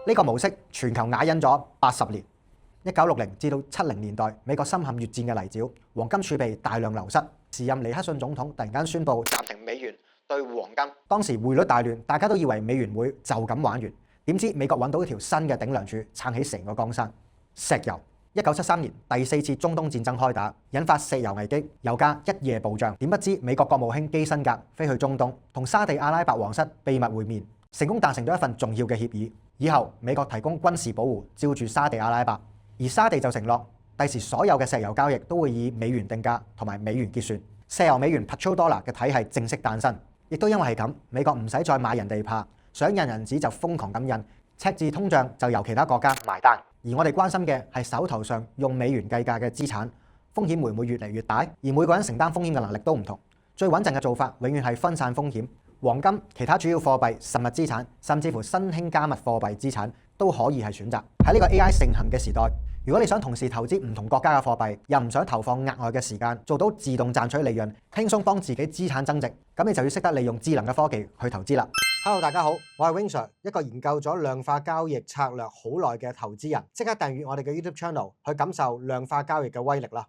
呢個模式全球啞忍咗80年。1960至到70年代，美國深陷越戰嘅泥沼，黃金儲備大量流失。時任尼克遜總統突然間宣布暫停美元對黃金，當時匯率大亂，大家都以為美元會就咁玩完。點知美國揾到一條新嘅頂梁柱，撐起成個江山——石油。1973年第4次中東戰爭開打，引發石油危機，油價一夜暴漲。點不知美國國務卿基辛格飛去中東，同沙地阿拉伯皇室秘密會面，成功達成咗一份重要嘅協議。以後美國提供軍事保護，罩住沙地阿拉伯，而沙地就承諾第時所有嘅石油交易都會以美元定價同埋美元結算。石油美元 petrodollar 嘅體系正式誕生。亦都因為係咁，美國唔使再買人哋怕，想印銀紙就瘋狂咁印，赤字通脹就由其他國家埋單。而我哋關心嘅係手頭上用美元計價嘅資產，風險會唔會越嚟越大？而每個人承擔風險嘅能力都唔同，最穩陣嘅做法永遠係分散風險。黃金、其他主要貨幣、實物資產，甚至乎新興加密貨幣資產都可以係選擇。喺呢個 AI 盛行嘅時代，如果你想同時投資唔同國家嘅貨幣，又唔想投放額外嘅時間，做到自動賺取利潤，輕鬆幫自己資產增值，咁你就要識得利用智能嘅科技去投資啦。Hello， 大家好，我係 Wing Sir， 一個研究咗量化交易策略好耐嘅投資人。即刻訂閱我哋嘅 YouTube Channel 去感受量化交易嘅威力啦！